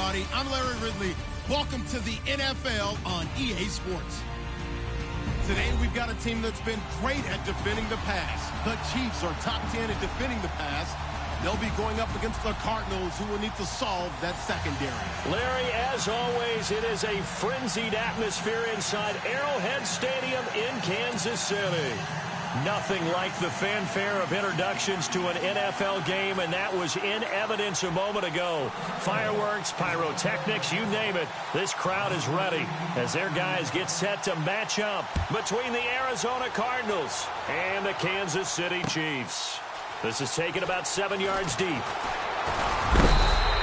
everybody. I'm Larry Ridley. Welcome to the NFL on EA Sports. Today, we've got a team that's been great at defending the pass. The Chiefs are top 10 at defending the pass. They'll be going up against the Cardinals, who will need to solve that secondary. Larry, as always, it is a frenzied atmosphere inside Arrowhead Stadium in Kansas City. Nothing like the fanfare of introductions to an NFL game, and that was in evidence a moment ago. Fireworks, pyrotechnics, you name it. This crowd is ready as their guys get set to match up between the Arizona Cardinals and the Kansas City Chiefs. This is taken about 7 yards deep.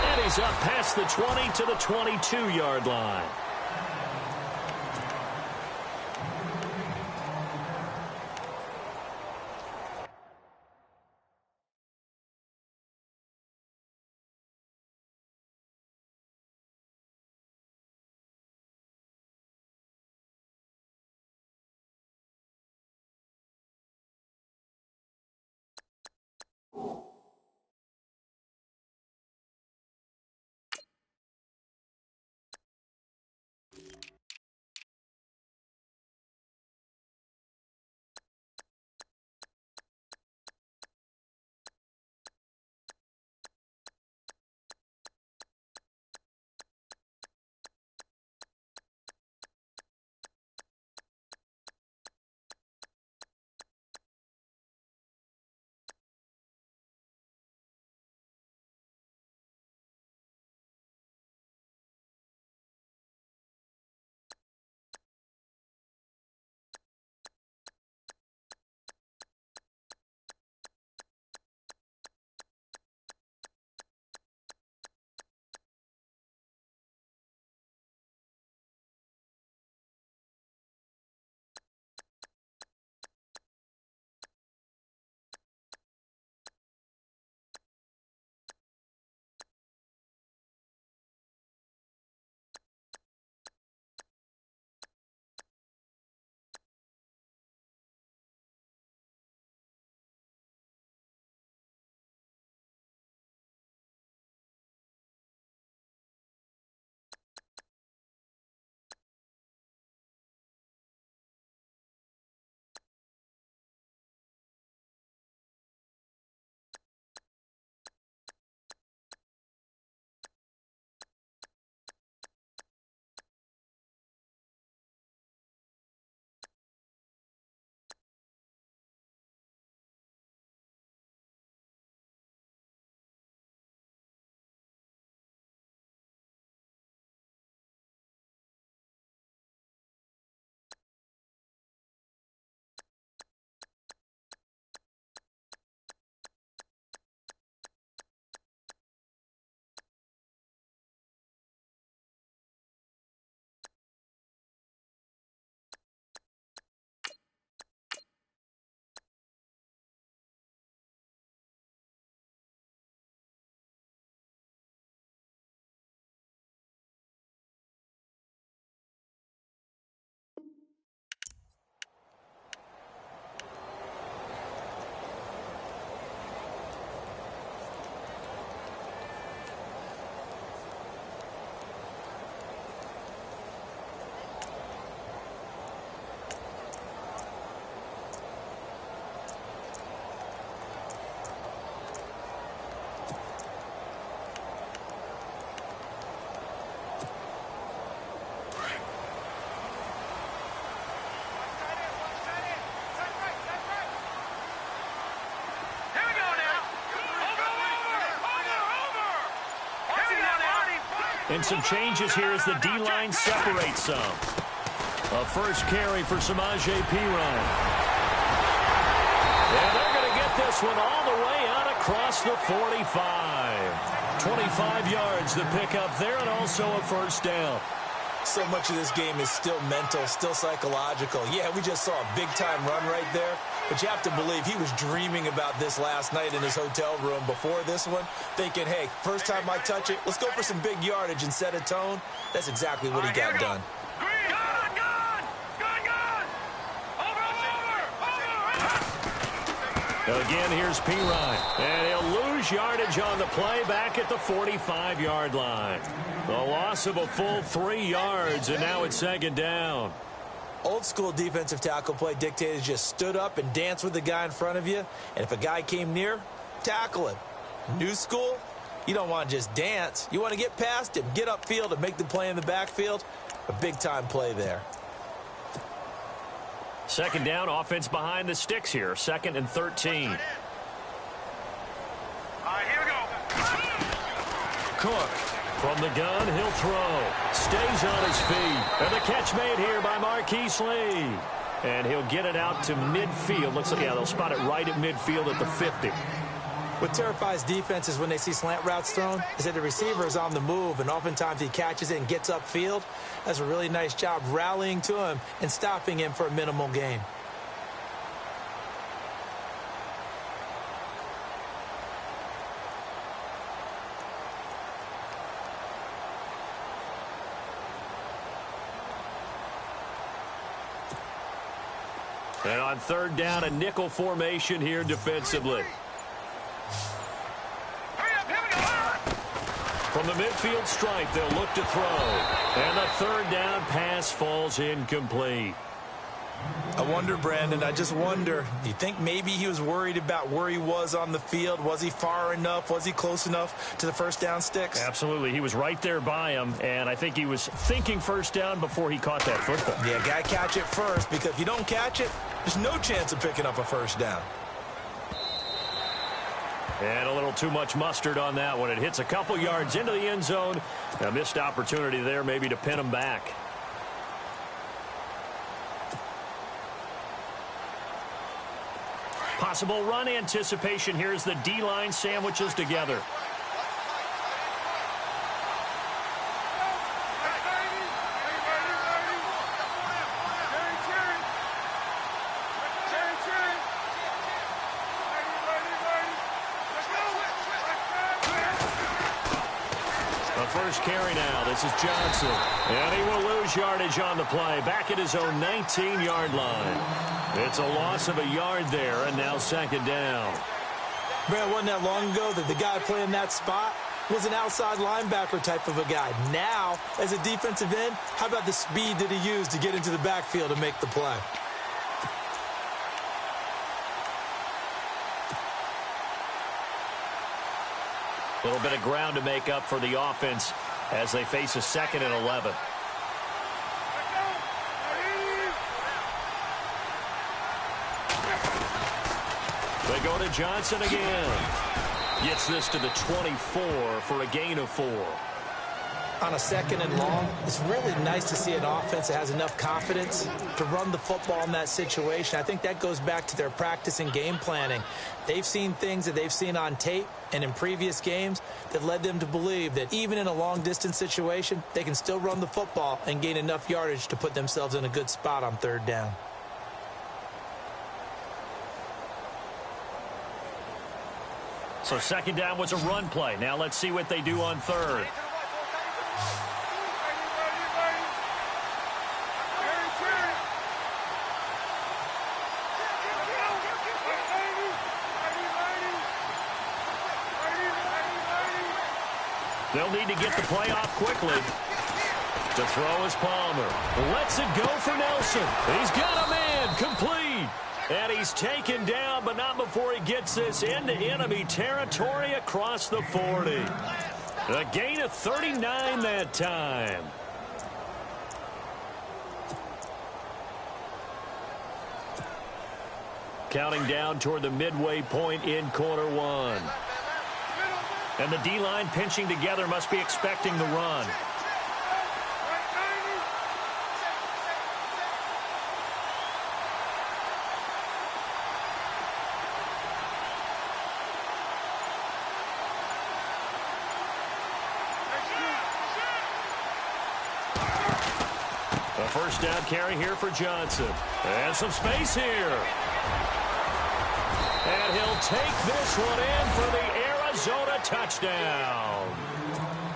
And he's up past the 20 to the 22-yard line. And some changes here as the D-line separates some. A first carry for Samaje Perine. And they're going to get this one all the way out across the 45. 25 yards to pick up there, and also a first down. So much of this game is still mental, still psychological. Yeah, we just saw a big-time run right there, but you have to believe he was dreaming about this last night in his hotel room before this one, thinking, hey, first time I touch it, let's go for some big yardage and set a tone. That's exactly what he got done. Again, here's Pirine. And he'll lose yardage on the play back at the 45-yard line. The loss of a full 3 yards, and now it's second down. Old school defensive tackle play dictated just stood up and danced with the guy in front of you. And if a guy came near, tackle him. New school, you don't want to just dance. You want to get past him, get upfield, and make the play in the backfield. A big-time play there. Second down, offense behind the sticks here. 2nd and 13. All right, here we go. Cook from the gun, he'll throw. Stays on his feet. And the catch made here by Marquise Lee. And he'll get it out to midfield. Looks like, yeah, they'll spot it right at midfield at the 50. What terrifies defenses when they see slant routes thrown is that the receiver is on the move, and oftentimes he catches it and gets upfield. That's a really nice job rallying to him and stopping him for a minimal gain. And on third down, a nickel formation here defensively. From the midfield stripe, they'll look to throw. And the third down pass falls incomplete. I wonder, Brandon, I just wonder, do you think maybe he was worried about where he was on the field? Was he far enough? Was he close enough to the first down sticks? Absolutely. He was right there by him, and I think he was thinking first down before he caught that football. Yeah, got to catch it first, because if you don't catch it, there's no chance of picking up a first down. And a little too much mustard on that one. It hits a couple yards into the end zone. A missed opportunity there maybe to pin him back. Possible run anticipation. Here's the D-line sandwiches together. First carry now. This is Johnson. And he will lose yardage on the play. Back at his own 19-yard line. It's a loss of a yard there, and now second down. Brad, wasn't that long ago that the guy playing that spot was an outside linebacker type of a guy. Now, as a defensive end, how about the speed that he used to get into the backfield and make the play? A little bit of ground to make up for the offense as they face a 2nd and 11. They go to Johnson again. Gets this to the 24 for a gain of 4. On a 2nd and long, it's really nice to see an offense that has enough confidence to run the football in that situation. I think that goes back to their practice and game planning. They've seen things that they've seen on tape and in previous games that led them to believe that even in a long-distance situation, they can still run the football and gain enough yardage to put themselves in a good spot on third down. So second down was a run play. Now let's see what they do on third. They'll need to get the play off quickly. To throw is Palmer. Lets it go for Nelson. He's got a man complete. And he's taken down, but not before he gets this into enemy territory across the 40. A gain of 39 that time. Counting down toward the midway point in quarter 1. And the D-line pinching together must be expecting the run. A first down carry here for Johnson. And some space here. And he'll take this one in for the Arizona touchdown.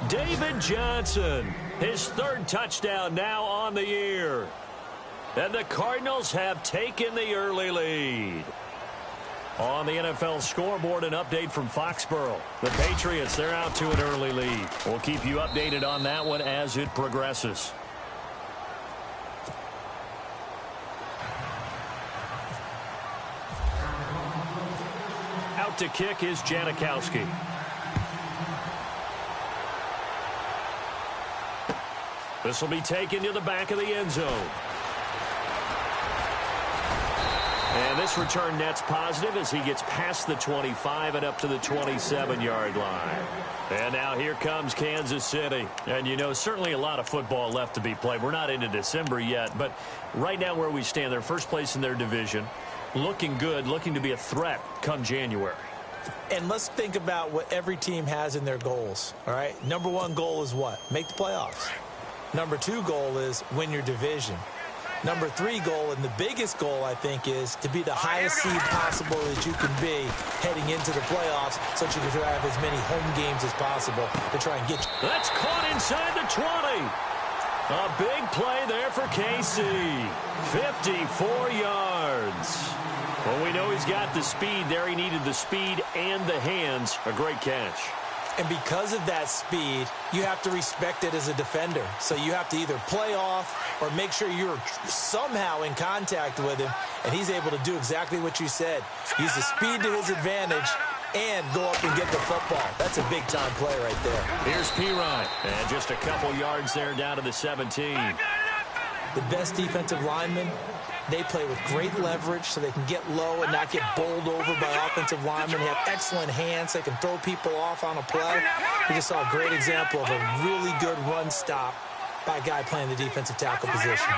David Johnson, his 3rd touchdown now on the year. And the Cardinals have taken the early lead. On the NFL scoreboard, an update from Foxborough. The Patriots, they're out to an early lead. We'll keep you updated on that one as it progresses. Out to kick is Janikowski. This will be taken to the back of the end zone. And this return net's positive as he gets past the 25 and up to the 27-yard line. And now here comes Kansas City. And, you know, certainly a lot of football left to be played. We're not into December yet, but right now where we stand, they're first place in their division. Looking good, looking to be a threat come January. And let's think about what every team has in their goals, all right? Number one goal is what? Make the playoffs. Number two goal is win your division. Number three goal, and the biggest goal, I think, is to be the highest seed possible that you can be heading into the playoffs so that you can have as many home games as possible to try and get you. That's caught inside the 20. A big play there for KC. 54 yards. Well, we know he's got the speed there. He needed the speed and the hands. A great catch. And because of that speed, you have to respect it as a defender. So you have to either play off or make sure you're somehow in contact with him, and he's able to do exactly what you said. Use the speed to his advantage and go up and get the football. That's a big-time play right there. Here's Pirine, and just a couple yards there down to the 17. The best defensive linemen, they play with great leverage so they can get low and not get bowled over by offensive linemen. They have excellent hands. They can throw people off on a play. We just saw a great example of a really good run stop by a guy playing the defensive tackle position.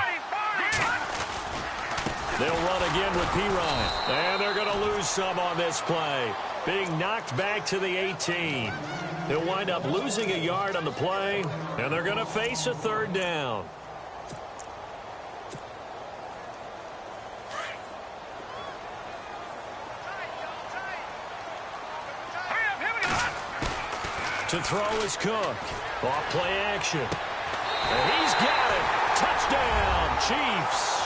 They'll run again with Pirine. And they're going to lose some on this play. Being knocked back to the 18. They'll wind up losing a yard on the play, and they're going to face a third down. To throw is Cook. Off play action. And he's got it. Touchdown, Chiefs.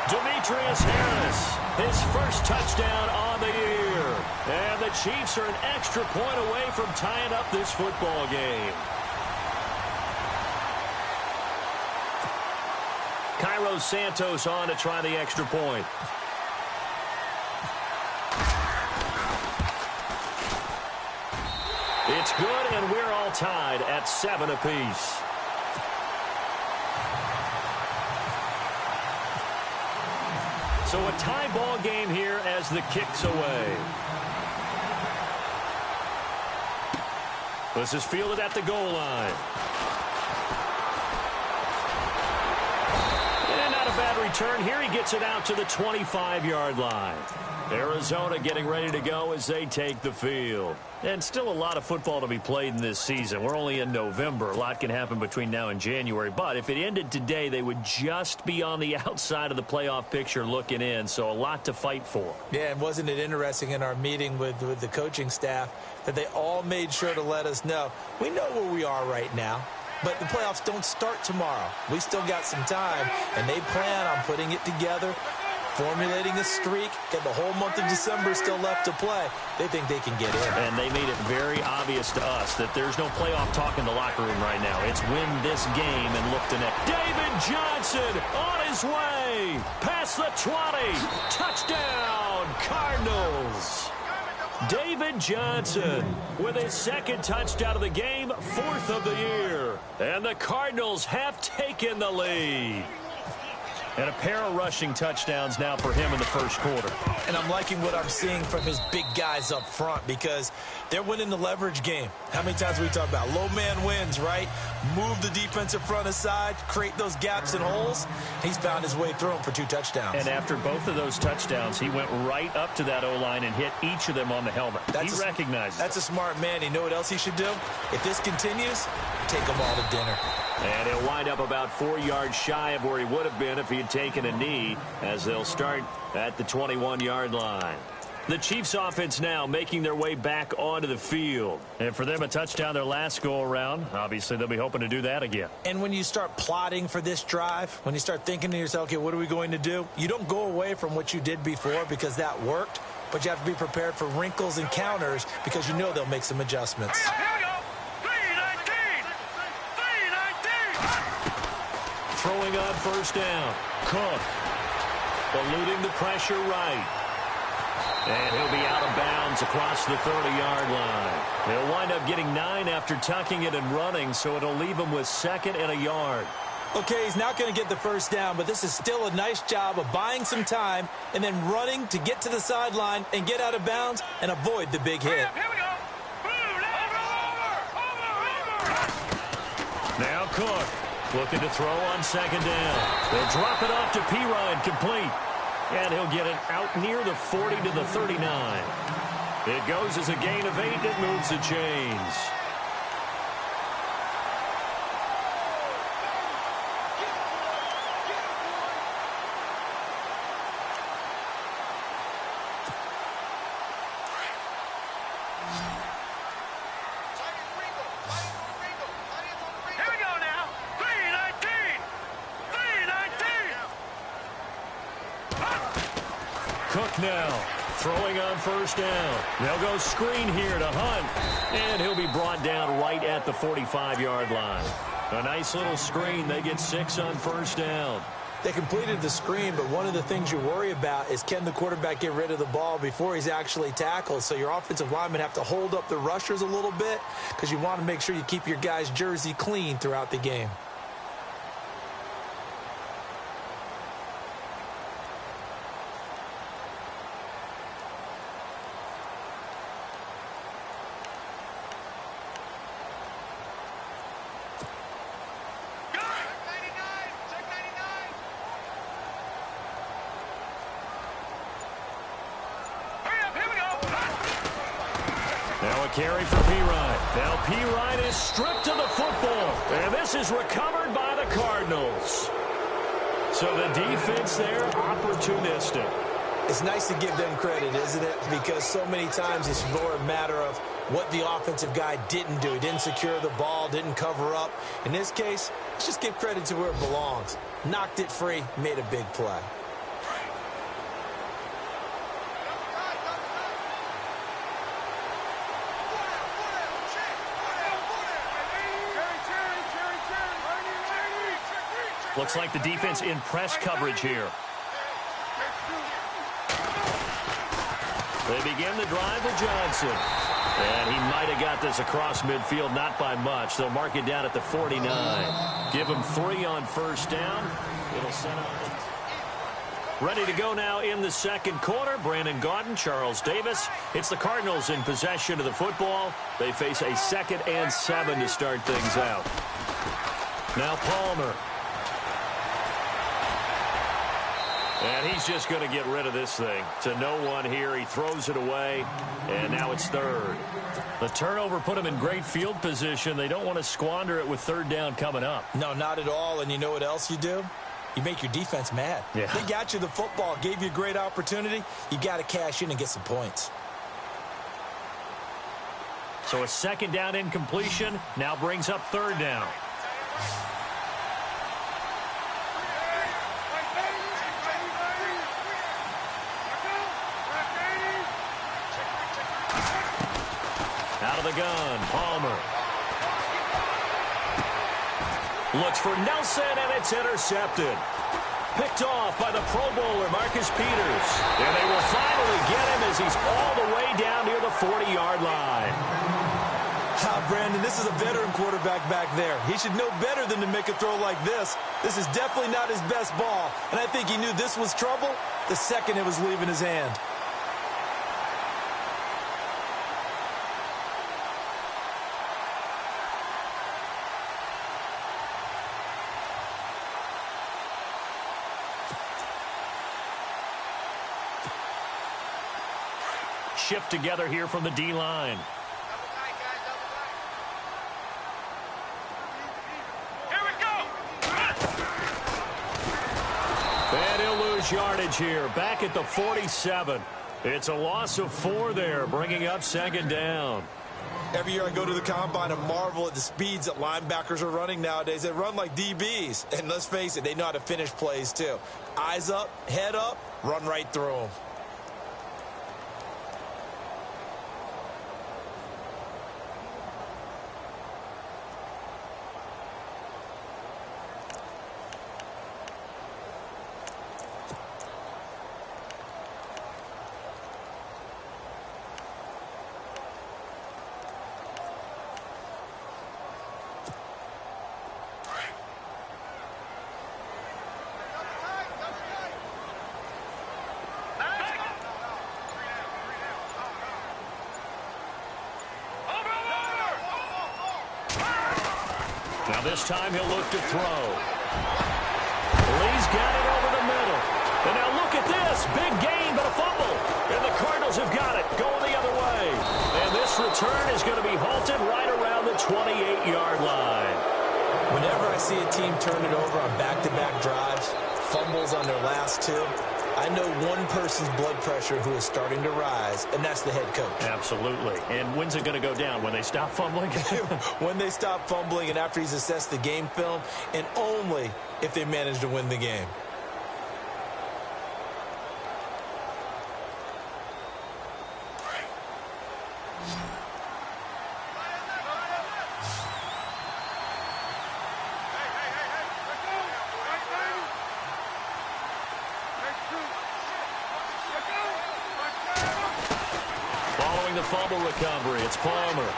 Demetrius Harris, his first touchdown on the year. And the Chiefs are an extra point away from tying up this football game. Cairo Santos on to try the extra point. It's good, and we're all tied at 7 apiece. So a tie ball game here as the kick's away. This is fielded at the goal line. And not a bad return. Here he gets it out to the 25-yard line. Arizona getting ready to go as they take the field. And still a lot of football to be played in this season. We're only in November. A lot can happen between now and January. But if it ended today, they would just be on the outside of the playoff picture looking in. So a lot to fight for. Yeah, and wasn't it interesting in our meeting with the coaching staff that they all made sure to let us know, we know where we are right now. But the playoffs don't start tomorrow. We still got some time, and they plan on putting it together, formulating a streak, got the whole month of December still left to play. They think they can get in. And they made it very obvious to us that there's no playoff talk in the locker room right now. It's win this game and look to next. David Johnson on his way. Past the 20. Touchdown, Cardinals. David Johnson with his second touchdown of the game, 4th of the year. And the Cardinals have taken the lead. And a pair of rushing touchdowns now for him in the first quarter. And I'm liking what I'm seeing from his big guys up front because they're winning the leverage game. How many times we talk about low man wins, right? Move the defensive front aside, create those gaps and holes. He's found his way through them for 2 touchdowns. And after both of those touchdowns, he went right up to that O-line and hit each of them on the helmet. He recognizes that's a smart man. You know what else he should do? If this continues, take them all to dinner. And he'll wind up about 4 yards shy of where he would have been if he had taken a knee, as they'll start at the 21-yard line. The Chiefs offense now making their way back onto the field. And for them, a touchdown their last go-around. Obviously, they'll be hoping to do that again. And when you start plotting for this drive, when you start thinking to yourself, okay, what are we going to do? You don't go away from what you did before because that worked. but you have to be prepared for wrinkles and counters because you know they'll make some adjustments. Here we go. 3-19. Throwing on first down. Cook. Eluding the pressure right. And he'll be out of bounds across the 30-yard line. He'll wind up getting 9 after tucking it and running, so it'll leave him with 2nd and a yard. Okay, he's not going to get the first down, but this is still a nice job of buying some time and then running to get to the sideline and get out of bounds and avoid the big hit. Here we go. Now Cook looking to throw on 2nd down. They'll drop it off to Pirine, complete. And he'll get it out near the 40 to the 39. It goes as a gain of 8. It moves the chains. Cook now, throwing on first down. They'll go screen here to Hunt, and he'll be brought down right at the 45-yard line. A nice little screen. They get 6 on first down. They completed the screen, but one of the things you worry about is can the quarterback get rid of the ball before he's actually tackled. So your offensive linemen have to hold up the rushers a little bit because you want to make sure you keep your guy's jersey clean throughout the game. Now a carry for Pirine. Now Pirine is stripped of the football. And this is recovered by the Cardinals. So the defense there, opportunistic. It's nice to give them credit, isn't it? Because so many times it's more a matter of what the offensive guy didn't do. He didn't secure the ball, didn't cover up. In this case, let's just give credit to where it belongs. Knocked it free, made a big play. Looks like the defense in press coverage here. They begin the drive with Johnson. And he might have got this across midfield, not by much. They'll mark it down at the 49. Give him 3 on first down. It'll set up. Ready to go now in the second quarter. Brandon Gaudin, Charles Davis. It's the Cardinals in possession of the football. They face a 2nd and 7 to start things out. Now Palmer. And he's just going to get rid of this thing. To no one here. He throws it away. And now it's 3rd. The turnover put him in great field position. They don't want to squander it with 3rd down coming up. No, not at all. And you know what else you do? You make your defense mad. Yeah. They got you the football, gave you a great opportunity. You got to cash in and get some points. So a 2nd down incompletion now brings up 3rd down. Out of the gun, Palmer. Looks for Nelson, and it's intercepted. Picked off by the Pro Bowler, Marcus Peters. And they will finally get him as he's all the way down near the 40-yard line. Brandon, this is a veteran quarterback back there. He should know better than to make a throw like this. This is definitely not his best ball. And I think he knew this was trouble the second it was leaving his hand. Shift together here from the D-line. Here we go. And he'll lose yardage here. Back at the 47. It's a loss of 4 there, bringing up 2nd down. Every year I go to the combine and marvel at the speeds that linebackers are running nowadays. They run like DBs. And let's face it, they know how to finish plays too. Eyes up, head up, run right through them. Now this time he'll look to throw. Lee's got it over the middle. And now look at this. Big gain, but a fumble. And the Cardinals have got it, going the other way. And this return is going to be halted right around the 28-yard line. Whenever I see a team turn it over on back-to-back drives, fumbles on their last two, I know one person's blood pressure who is starting to rise, and that's the head coach. Absolutely. And when's it going to go down? When they stop fumbling? When they stop fumbling and after he's assessed the game film, and only if they manage to win the game. Following the fumble recovery, it's Palmer.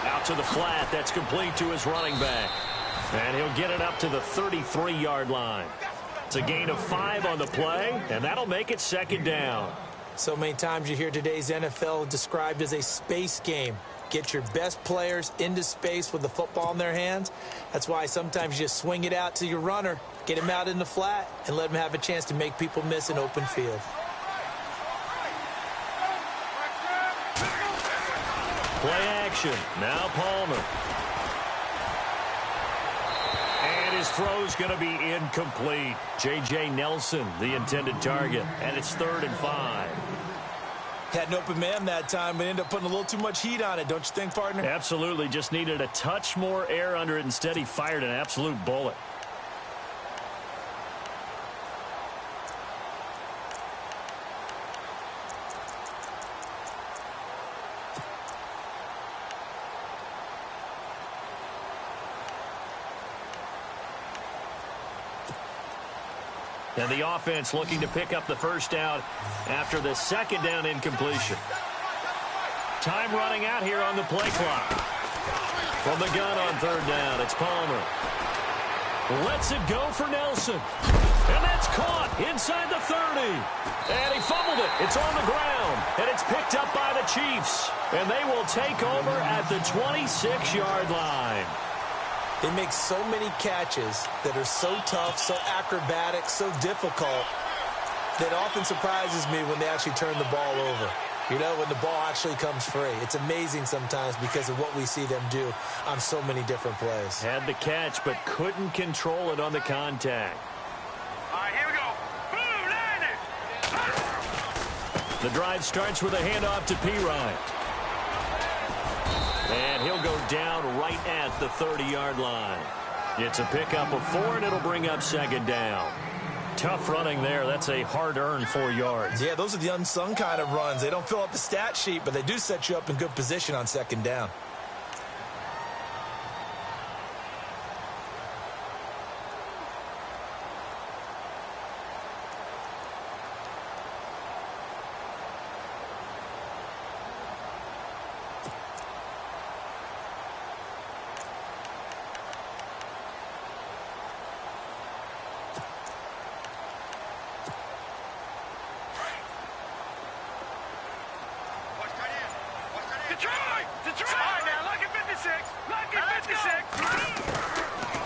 Out to the flat. That's complete to his running back. And he'll get it up to the 33-yard line. It's a gain of 5 on the play, and that'll make it second down. So many times you hear today's NFL described as a space game. Get your best players into space with the football in their hands. That's why sometimes you just swing it out to your runner, get him out in the flat, and let him have a chance to make people miss an open field. Play action. Now Palmer. And his throw's going to be incomplete. J.J. Nelson, the intended target. And it's 3rd and 5. Had an open man that time, but ended up putting a little too much heat on it, don't you think, partner? Absolutely. Just needed a touch more air under it. Instead, he fired an absolute bullet. And the offense looking to pick up the first down after the second down incompletion. Time running out here on the play clock. From the gun on 3rd down, it's Palmer. Lets it go for Nelson. And that's caught inside the 30. And he fumbled it. It's on the ground. And it's picked up by the Chiefs. And they will take over at the 26-yard line. They make so many catches that are so tough, so acrobatic, so difficult, that often surprises me when they actually turn the ball over. You know, when the ball actually comes free. It's amazing sometimes because of what we see them do on so many different plays. Had the catch, but couldn't control it on the contact. All right, here we go. Boom, line it. The drive starts with a handoff to P-Ryan. And he'll go down right at the 30-yard line. It's a pickup of 4, and it'll bring up second down. Tough running there. That's a hard-earned 4 yards. Yeah, those are the unsung kind of runs. They don't fill up the stat sheet, but they do set you up in good position on second down.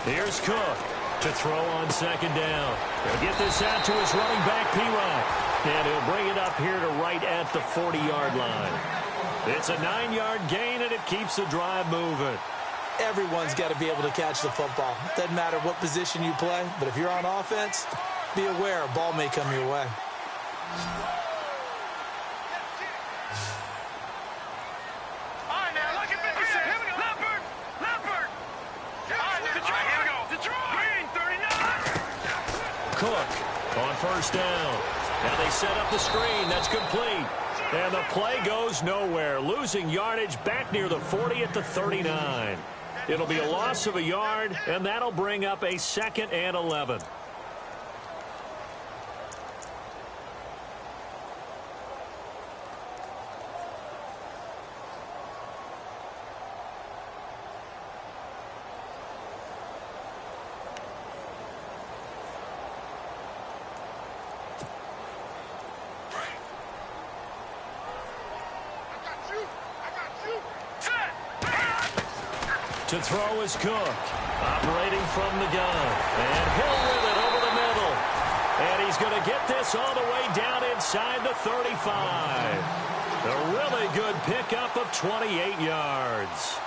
Here's Cook to throw on second down. He'll get this out to his running back, P-Ryan. And he'll bring it up here to right at the 40-yard line. It's a 9-yard gain, and it keeps the drive moving. Everyone's got to be able to catch the football. Doesn't matter what position you play, but if you're on offense, be aware a ball may come your way. Cook on first down. Now they set up the screen. That's complete. And the play goes nowhere. Losing yardage back near the 40 at the 39. It'll be a loss of a yard, and that'll bring up a 2nd and 11. To throw is Cook. Operating from the gun. And Hill with it over the middle. And he's going to get this all the way down inside the 35. A really good pickup of 28 yards.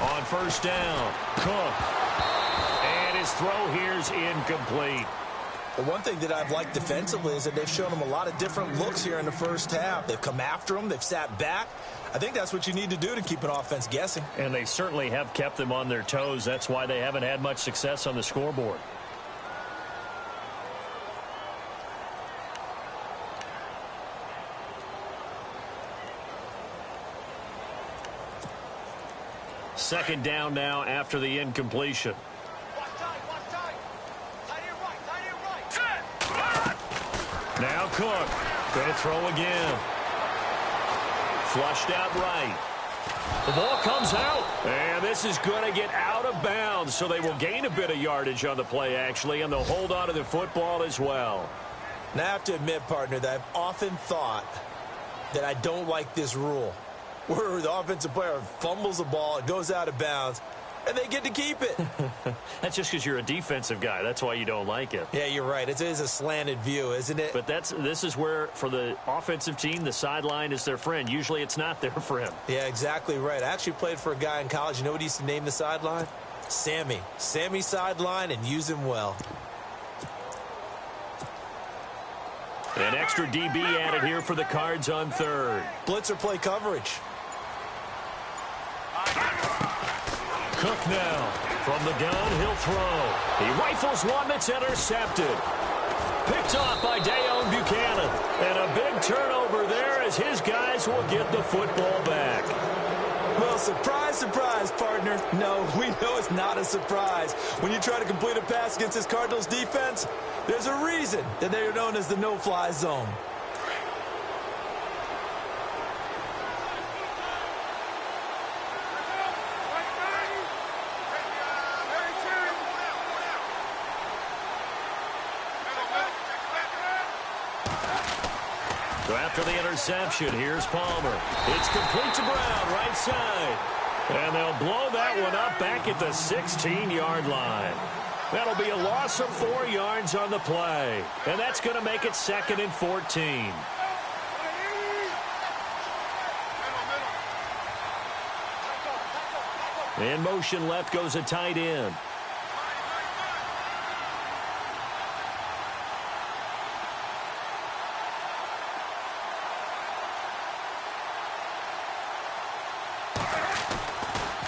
On first down, Cook. And his throw here's incomplete. The one thing that I've liked defensively is that they've shown him a lot of different looks here in the first half. They've come after him. They've sat back. I think that's what you need to do to keep an offense guessing. And they certainly have kept them on their toes. That's why they haven't had much success on the scoreboard. Second down now after the incompletion. Now Cook. Going to throw again. Flushed out right. The ball comes out. And this is going to get out of bounds. So they will gain a bit of yardage on the play, actually. And they'll hold on to the football as well. Now, I have to admit, partner, that I've often thought that I don't like this rule, where the offensive player fumbles the ball, it goes out of bounds, and they get to keep it. That's just because you're a defensive guy. That's why you don't like it. Yeah, you're right. It is a slanted view, isn't it? But this is where, for the offensive team, the sideline is their friend. Usually it's not their friend. Yeah, exactly right. I actually played for a guy in college. You know what he used to name the sideline? Sammy. Sammy sideline, and use him well. An extra DB added here for the Cards on third. Blitzer play coverage. Cook now. From the gun, he'll throw. He rifles one that's intercepted. Picked off by Dayon Buchanan. And a big turnover there as his guys will get the football back. Well, surprise, surprise, partner. No, we know it's not a surprise. When you try to complete a pass against this Cardinals defense, there's a reason that they are known as the no-fly zone. So after the interception, here's Palmer. It's complete to Brown, right side. And they'll blow that one up back at the 16-yard line. That'll be a loss of 4 yards on the play. And that's going to make it 2nd and 14. In motion left goes a tight end.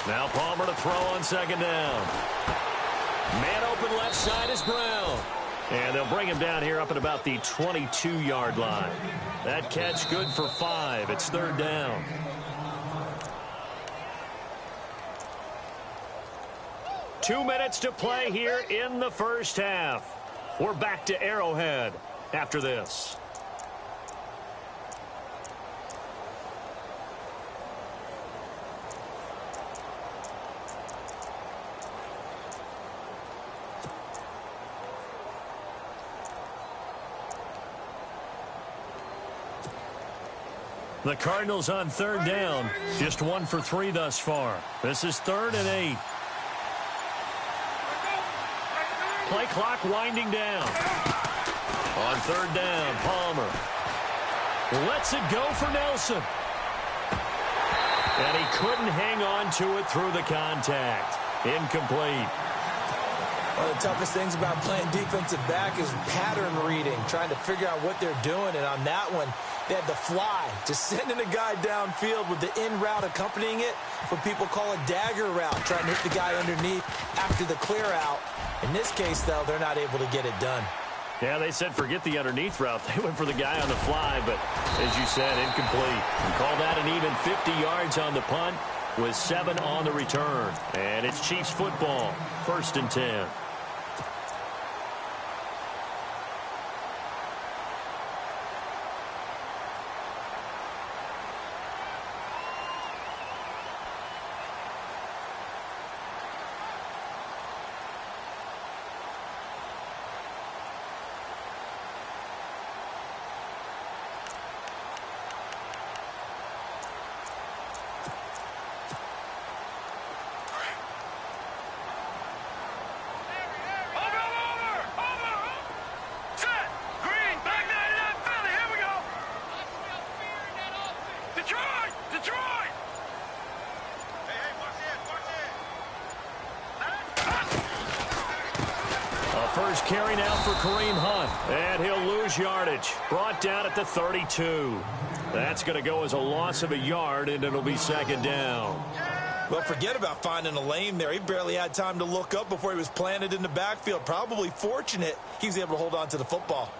Now Palmer to throw on second down. Man open left side is Brown. And they'll bring him down here up at about the 22-yard line. That catch good for 5. It's third down. Two minutes to play here in the first half. We're back to Arrowhead after this. The Cardinals on third down. Just 1 for 3 thus far. This is 3rd and 8. Play clock winding down. On third down, Palmer lets it go for Nelson. And he couldn't hang on to it through the contact. Incomplete. One of the toughest things about playing defensive back is pattern reading, trying to figure out what they're doing. And on that one, they had the fly, just sending a guy downfield with the in route accompanying it, what people call a dagger route, trying to hit the guy underneath after the clear out. In this case, though, they're not able to get it done. Yeah, they said forget the underneath route. They went for the guy on the fly, but as you said, incomplete. And called out an even 50 yards on the punt with 7 on the return. And it's Chiefs football, 1st and 10. first carry now for Kareem Hunt. And he'll lose yardage. Brought down at the 32. That's going to go as a loss of a yard, and it'll be second down. Well, forget about finding a lane there. He barely had time to look up before he was planted in the backfield. Probably fortunate he was able to hold on to the football.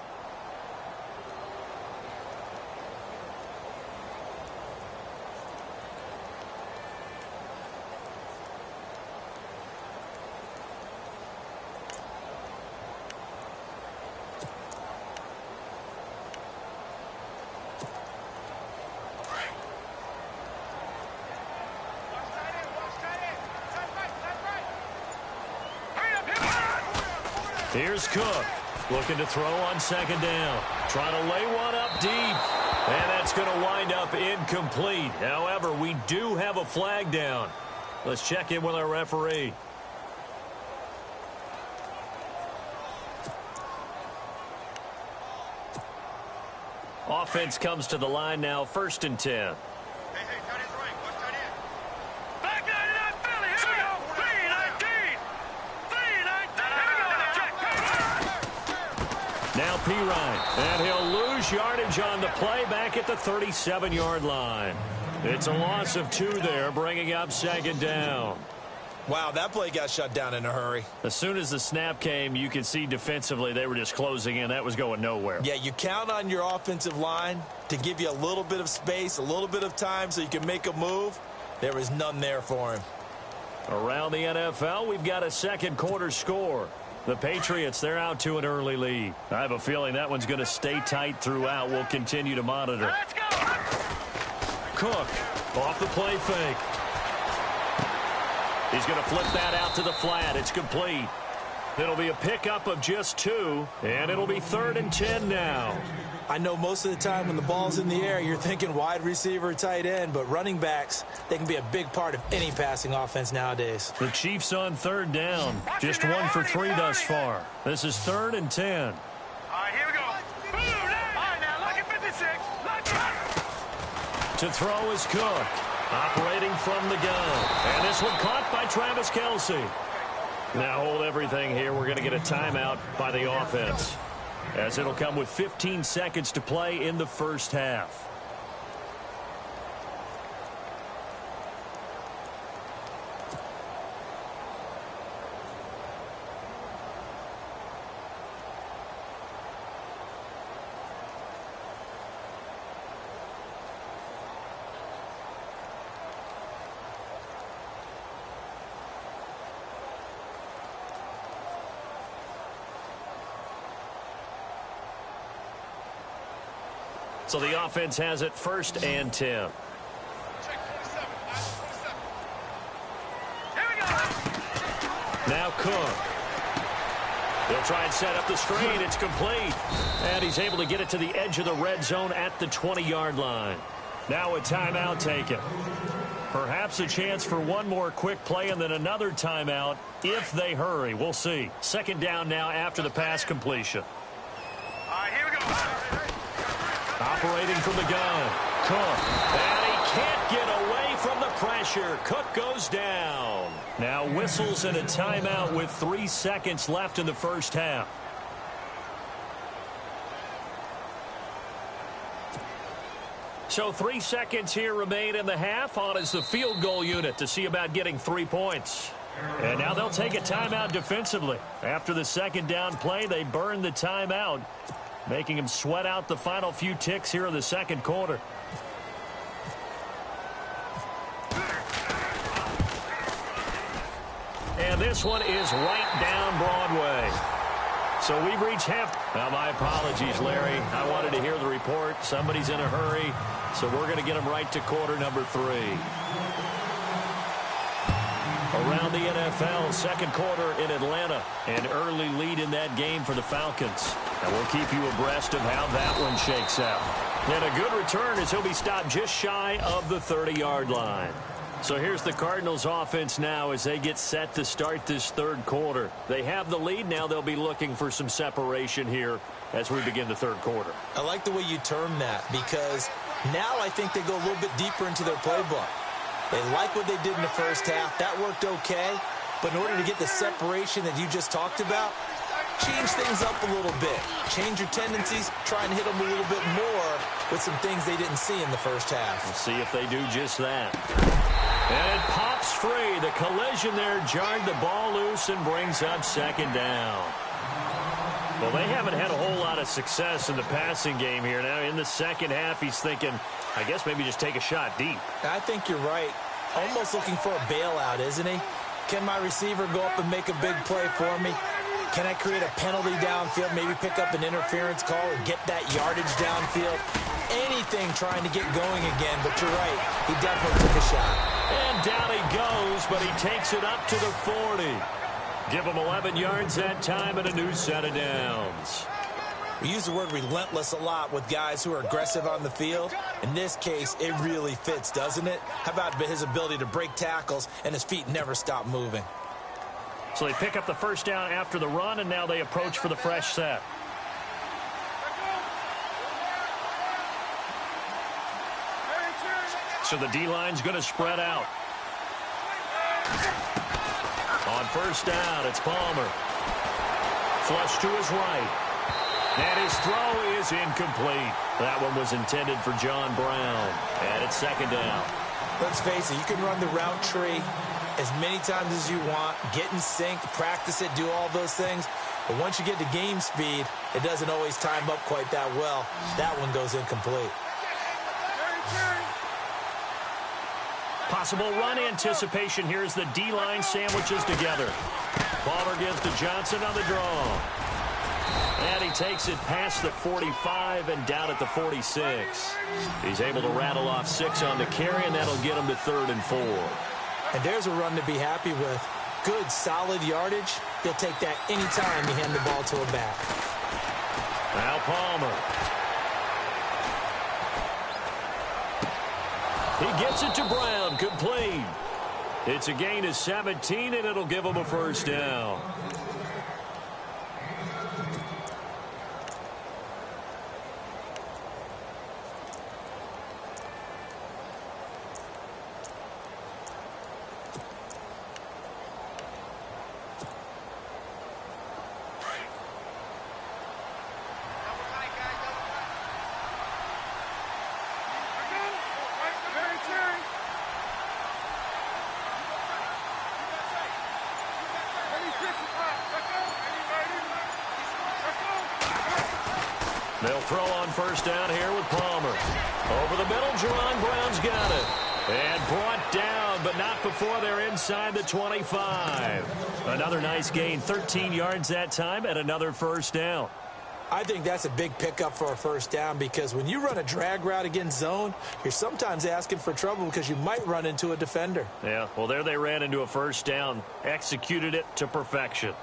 Here's Cook, looking to throw on second down. Trying to lay one up deep. And that's going to wind up incomplete. However, we do have a flag down. Let's check in with our referee. Offense comes to the line now, 1st and 10. Now Pirine, and he'll lose yardage on the play back at the 37-yard line. It's a loss of 2 there, bringing up second down. Wow, that play got shut down in a hurry. As soon as the snap came, you could see defensively they were just closing in. That was going nowhere. Yeah, you count on your offensive line to give you a little bit of space, a little bit of time so you can make a move. There was none there for him. Around the NFL, we've got a second quarter score. The Patriots, they're out to an early lead. I have a feeling that one's going to stay tight throughout. We'll continue to monitor. Let's go. Cook off the play fake. He's going to flip that out to the flat. It's complete. It'll be a pickup of just 2, and it'll be 3rd and 10 now. I know most of the time when the ball's in the air, you're thinking wide receiver, tight end, but running backs, they can be a big part of any passing offense nowadays. The Chiefs on 3rd down. Just 1 for 3 thus far. This is 3rd and 10. All right, here we go. Boom, all right, now, look at 56. To throw is Cook. Operating from the gun. And this one caught by Travis Kelce. Now hold everything here. We're going to get a timeout by the offense, as it'll come with 15 seconds to play in the first half. So the offense has it 1st and 10. Here we go. Now Cook. He'll try and set up the screen. It's complete. And he's able to get it to the edge of the red zone at the 20-yard line. Now a timeout taken. Perhaps a chance for one more quick play and then another timeout if they hurry. We'll see. Second down now after the pass completion. All right, here we go. Operating from the gun. Cook. And he can't get away from the pressure. Cook goes down. Now whistles and a timeout with 3 seconds left in the first half. So 3 seconds here remain in the half. On is the field goal unit to see about getting 3 points. And now they'll take a timeout defensively. After the second down play, they burn the timeout, making them sweat out the final few ticks here in the second quarter. And this one is right down Broadway. So we've reached half. Now, my apologies, Larry. I wanted to hear the report. Somebody's in a hurry, so we're going to get them right to quarter number 3. Around the NFL, second quarter in Atlanta. An early lead in that game for the Falcons. And we'll keep you abreast of how that one shakes out. And a good return as he'll be stopped just shy of the 30-yard line. So here's the Cardinals offense now as they get set to start this third quarter. They have the lead. Now they'll be looking for some separation here as we begin the third quarter. I like the way you term that, because now I think they go a little bit deeper into their playbook. They like what they did in the first half. That worked okay. But in order to get the separation that you just talked about, change things up a little bit. Change your tendencies, try and hit them a little bit more with some things they didn't see in the first half. We'll see if they do just that. And it pops free. The collision there jarred the ball loose and brings up second down. Well, they haven't had a whole lot of success in the passing game here. Now, in the second half, he's thinking, I guess maybe just take a shot deep. I think you're right. Almost looking for a bailout, isn't he? Can my receiver go up and make a big play for me? Can I create a penalty downfield, maybe pick up an interference call or get that yardage downfield? Anything trying to get going again, but you're right. He definitely took a shot. And down he goes, but he takes it up to the 40. Give him 11 yards that time and a new set of downs. We use the word relentless a lot with guys who are aggressive on the field. In this case, it really fits, doesn't it? How about his ability to break tackles and his feet never stop moving? So they pick up the first down after the run, and now they approach for the fresh set. So the D-line's going to spread out. On first down, it's Palmer. Flush to his right. And his throw is incomplete. That one was intended for John Brown. And it's second down. Let's face it, you can run the route tree as many times as you want, get in sync, practice it, do all those things. But once you get to game speed, it doesn't always time up quite that well. That one goes incomplete. Possible run anticipation here as the D-line sandwiches together. Palmer gives to Johnson on the draw. And he takes it past the 45 and down at the 46. He's able to rattle off 6 on the carry, and that'll get him to 3rd and 4. And there's a run to be happy with. Good, solid yardage. He'll take that anytime you hand the ball to a back. Now Palmer. He gets it to Brown, complete. It's a gain of 17, and it'll give him a first down. They'll throw on first down here with Palmer. Over the middle, Jerron Brown's got it. And brought down, but not before they're inside the 25. Another nice gain, 13 yards that time, and another first down. I think that's a big pickup for a first down because when you run a drag route against zone, you're sometimes asking for trouble because you might run into a defender. Yeah, well, there they ran into a first down, executed it to perfection.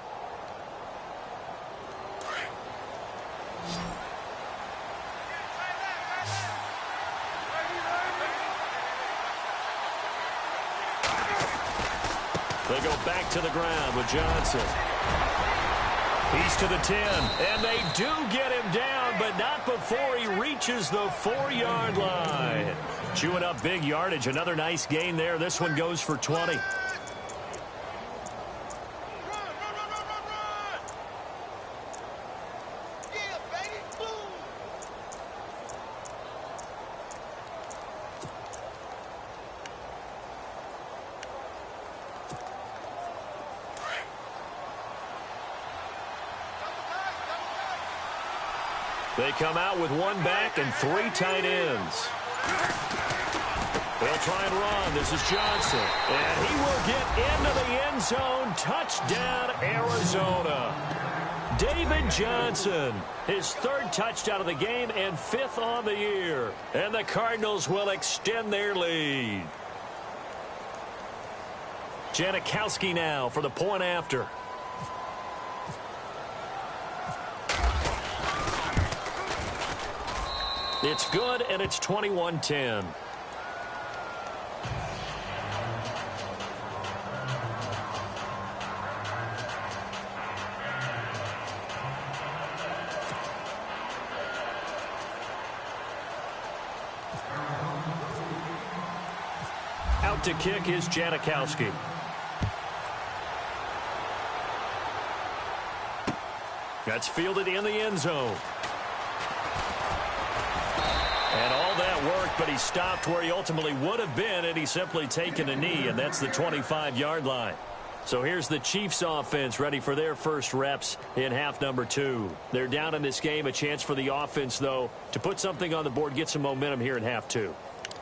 They go back to the ground with Johnson. He's to the 10, and they do get him down, but not before he reaches the 4-yard line. Chewing up big yardage. Another nice gain there. This one goes for 20. They come out with 1 back and 3 tight ends. They'll try and run. This is Johnson. And he will get into the end zone. Touchdown, Arizona. David Johnson, his 3rd touchdown of the game and 5th on the year. And the Cardinals will extend their lead. Janikowski now for the point after. It's good, and it's 21-10. Out to kick is Janikowski. That's fielded in the end zone. And all that worked, but he stopped where he ultimately would have been, and he's simply taken a knee, and that's the 25-yard line. So here's the Chiefs offense ready for their first reps in half number 2. They're down in this game. A chance for the offense, though, to put something on the board, get some momentum here in half 2.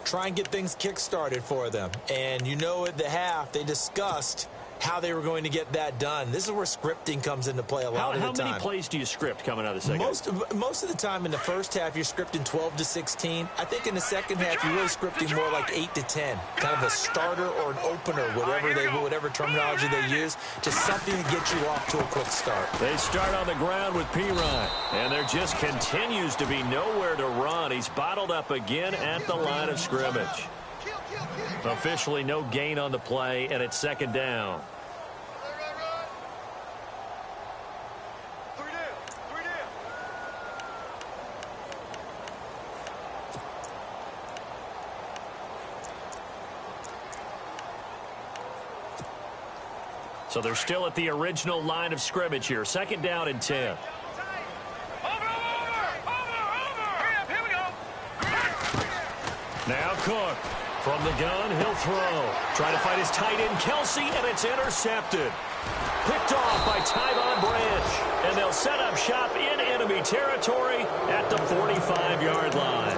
Try and get things kick-started for them. And you know at the half they discussed how they were going to get that done. This is where scripting comes into play a lot of the time. How many plays do you script coming out of the second? Most of the time in the first half, you're scripting 12 to 16. I think in the second half, you're really scripting more like 8 to 10. Kind of a starter or an opener, whatever terminology they use. Just something to get you off to a quick start. They start on the ground with P-Ryan, and there just continues to be nowhere to run. He's bottled up again at the line of scrimmage. Officially no gain on the play, and it's second down. So they're still at the original line of scrimmage here. Second down and 10. Over. Here we go. Now Cook. From the gun, he'll throw. Trying to find his tight end, Kelsey, and it's intercepted. Picked off by Tyvon Branch. And they'll set up shop in enemy territory at the 45-yard line.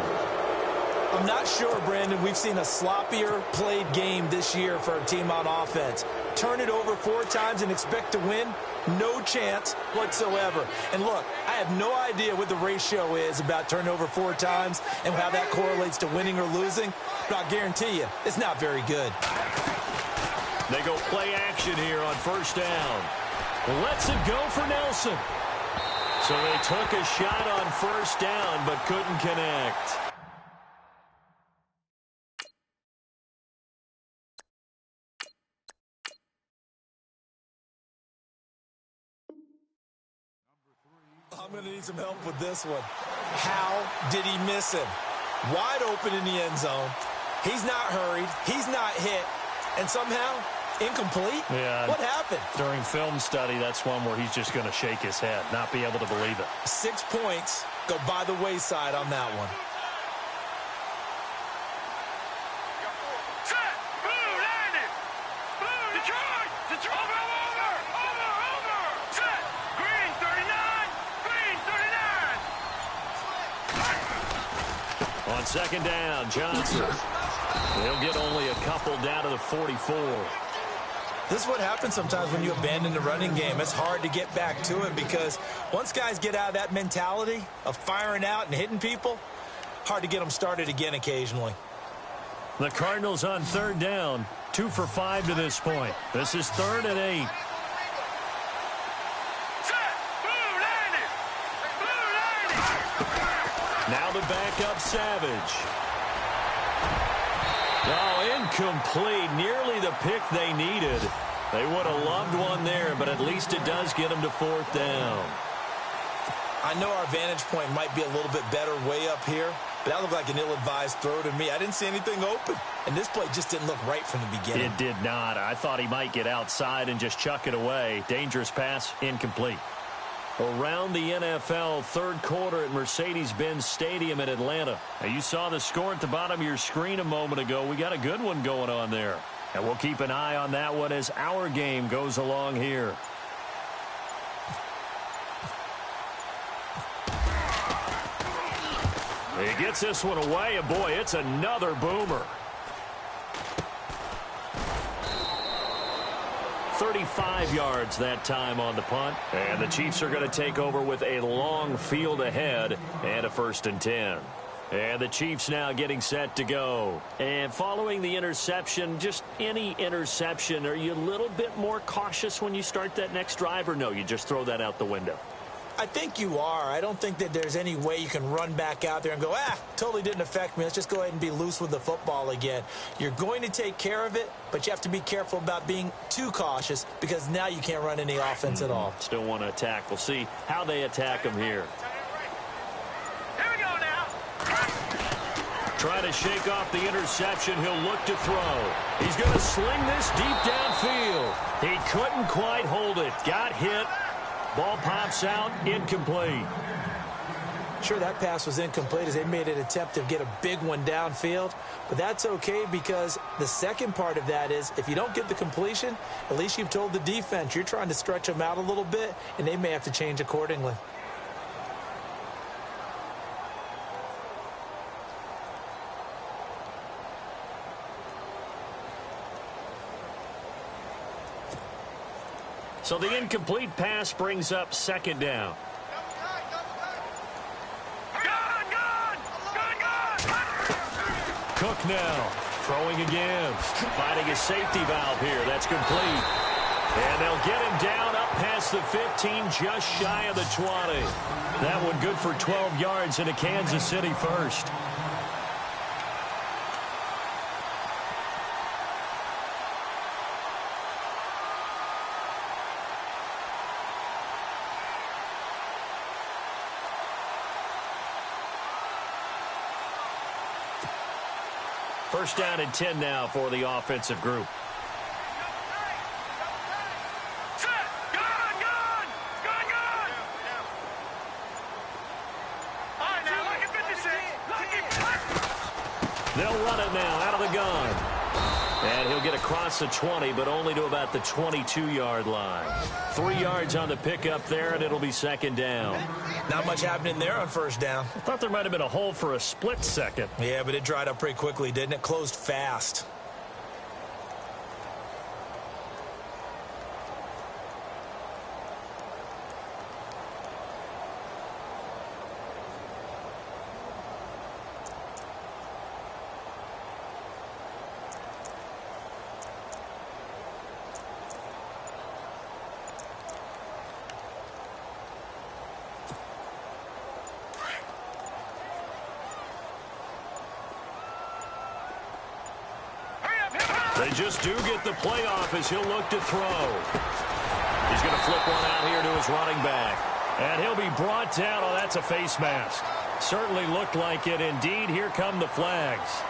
I'm not sure, Brandon, we've seen a sloppier played game this year for a team on offense. Turn it over 4 times and expect to win? No chance whatsoever. And look, I have no idea what the ratio is about turnover 4 times and how that correlates to winning or losing, but I'll guarantee you, it's not very good. They go play action here on first down. Lets it go for Nelson. So they took a shot on first down but couldn't connect. I'm going to need some help with this one. How did he miss him? Wide open in the end zone. He's not hurried. He's not hit. And somehow, incomplete? Yeah. What happened? During film study, that's one where he's just going to shake his head, not be able to believe it. 6 points go by the wayside on that one. Set. Blue, landing. Blue, Detroit. Detroit. Over. Set. Green, 39. Green, 39. On second down, Johnson. They'll get only a couple down to the 44. This is what happens sometimes when you abandon the running game. It's hard to get back to it because once guys get out of that mentality of firing out and hitting people, hard to get them started again occasionally. The Cardinals on third down, 2 for 5 to this point. This is 3rd and 8. Set. Blue, landing. Now the backup Savage. Oh, incomplete. Nearly the pick they needed. They would have loved one there, but at least it does get them to 4th down. I know our vantage point might be a little bit better way up here, but that looked like an ill-advised throw to me. I didn't see anything open, and this play just didn't look right from the beginning. It did not. I thought he might get outside and just chuck it away. Dangerous pass, incomplete. Around the NFL, third quarter at Mercedes-Benz Stadium in Atlanta. Now, you saw the score at the bottom of your screen a moment ago. We got a good one going on there. And we'll keep an eye on that one as our game goes along here. He gets this one away, and boy, it's another boomer. 35 yards that time on the punt. And the Chiefs are going to take over with a long field ahead and a 1st and 10. And the Chiefs now getting set to go. And following the interception, just any interception, are you a little bit more cautious when you start that next drive, or no, you just throw that out the window? I think you are. I don't think that there's any way you can run back out there and go, totally didn't affect me. Let's just go ahead and be loose with the football again. You're going to take care of it, but you have to be careful about being too cautious because now you can't run any offense at all. Still want to attack. We'll see how they attack him here. Here we go now. Trying to shake off the interception. He'll look to throw. He's going to sling this deep downfield. He couldn't quite hold it. Got hit. Ball pops out, incomplete. Sure, that pass was incomplete as they made an attempt to get a big one downfield. But that's okay because the second part of that is if you don't get the completion, at least you've told the defense you're trying to stretch them out a little bit, and they may have to change accordingly. So the incomplete pass brings up second down. Cook now throwing again, finding his safety valve here. That's complete. And they'll get him down up past the 15, just shy of the 20. That one good for 12 yards into Kansas City first. First down and 10 now for the offensive group. They'll run it now out of the gun. And he'll get across the 20, but only to about the 22-yard line. 3 yards on the pickup there, and it'll be second down. Not much happening there on first down. I thought there might have been a hole for a split second. Yeah, but it dried up pretty quickly, didn't it? Closed fast. They just do get the playoff as he'll look to throw. He's going to flip one out here to his running back. And he'll be brought down. Oh, that's a face mask. Certainly looked like it. Indeed, here come the flags.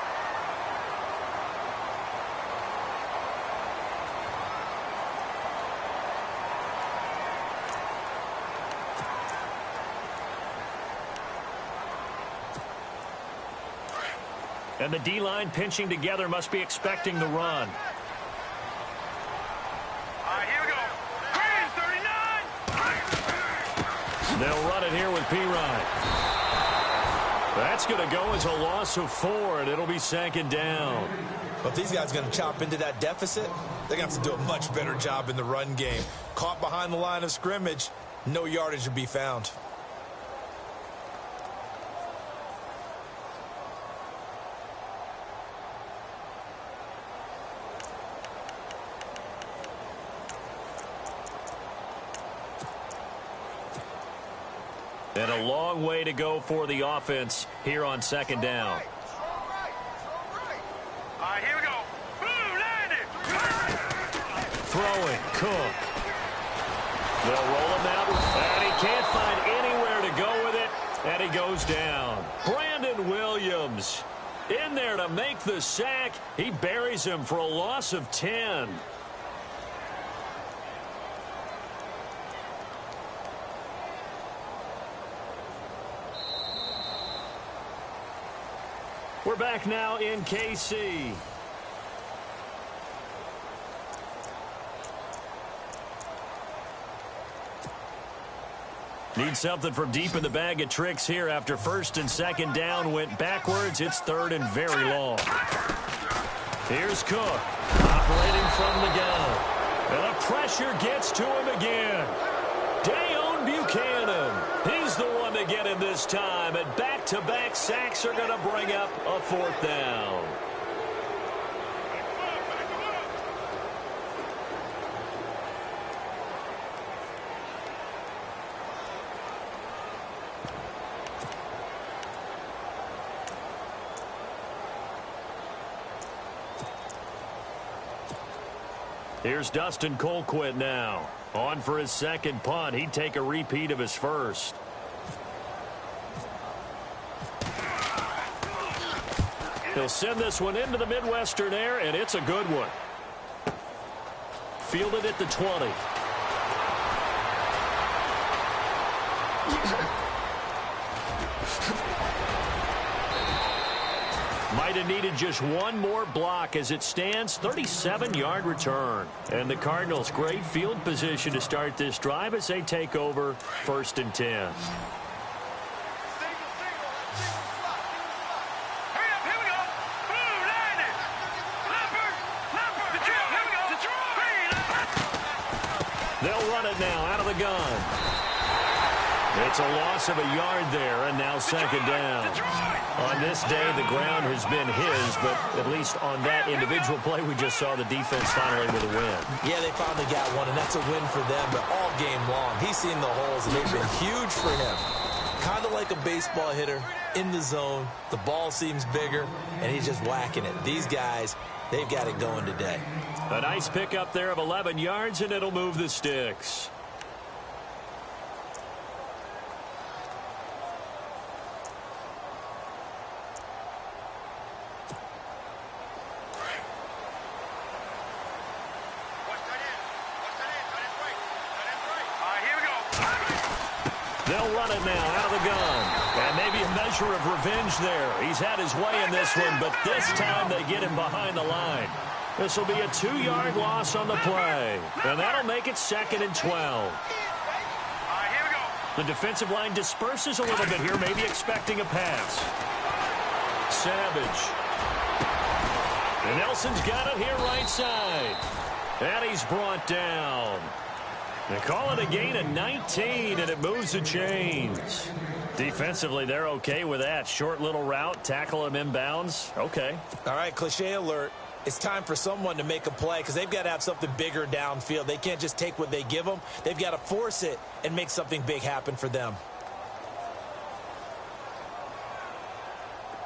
And the D-line pinching together must be expecting the run. All right, here we go. Green, 39. They'll run it here with P-Ryan. That's going to go as a loss of 4, and it'll be second down. But if these guys are going to chop into that deficit, they're going to have to do a much better job in the run game. Caught behind the line of scrimmage, no yardage to be found. And a long way to go for the offense here on second down. All right, here we go. Boom, landed. Throwing, Cook. They'll roll him out, and he can't find anywhere to go with it, and he goes down. Brandon Williams in there to make the sack. He buries him for a loss of 10. We're back now in KC. Need something from deep in the bag of tricks here after first and second down went backwards. It's third and very long. Here's Cook operating from the gun. And the pressure gets to him again. Dayon Buchanan. He's the one to get him this time. And back-to-back sacks are going to bring up a fourth down. Here's Dustin Colquitt now. On for his second punt. He'd take a repeat of his first. He'll send this one into the Midwestern air, and it's a good one. Fielded at the 20. Might have needed just one more block. As it stands, 37-yard return. And the Cardinals, great field position to start this drive as they take over 1st and 10. They'll run it now out of the gun. It's a loss of a yard there, and now 2nd down. On this day, the ground has been his, but at least on that individual play, we just saw the defense finally with a win. Yeah, they finally got one, and that's a win for them, but all game long, he's seen the holes, and they've been huge for him. Kind of like a baseball hitter in the zone. The ball seems bigger, and he's just whacking it. These guys, they've got it going today. A nice pickup there of 11 yards, and it'll move the sticks. They'll run it now out of the gun. And maybe a measure of revenge there. He's had his way in this one, but this time they get him behind the line. This will be a 2-yard loss on the play. And that'll make it 2nd and 12. The defensive line disperses a little bit here, maybe expecting a pass. Savage. And Nelson's got it here right side. And he's brought down. They call it a gain of 19, and it moves the chains. Defensively, they're okay with that. Short little route, tackle him inbounds. Okay. All right, cliche alert. It's time for someone to make a play because they've got to have something bigger downfield. They can't just take what they give them. They've got to force it and make something big happen for them.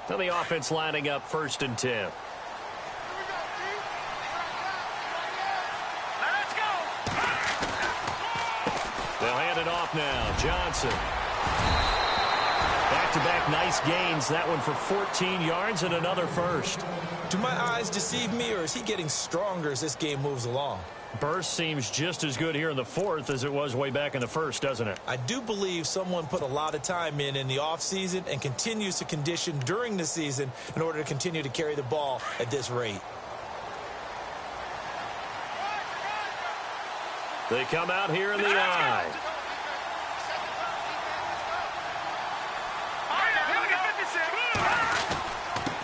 So the offense lining up 1st and 10. They'll hand it off now. Johnson. Back-to-back nice gains. That one for 14 yards and another first. Do my eyes deceive me, or is he getting stronger as this game moves along? Burst seems just as good here in the 4th as it was way back in the 1st, doesn't it? I do believe someone put a lot of time in the offseason and continues to condition during the season in order to continue to carry the ball at this rate. They come out here in the eye.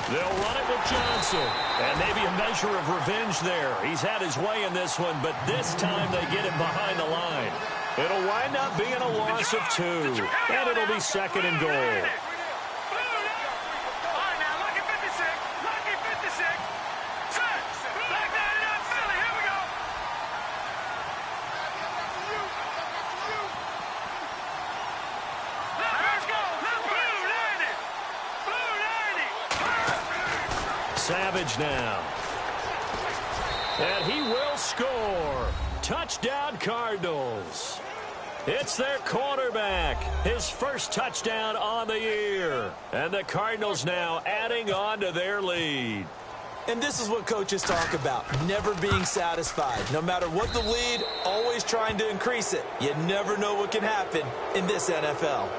They'll run it with Johnson. And maybe a measure of revenge there. He's had his way in this one, but this time they get him behind the line. It'll wind up being a loss of 2. And it'll be 2nd and goal. Savage now. And he will score. Touchdown, Cardinals. It's their quarterback. His first touchdown on the year. And the Cardinals now adding on to their lead. And this is what coaches talk about, never being satisfied. No matter what the lead, always trying to increase it. You never know what can happen in this NFL.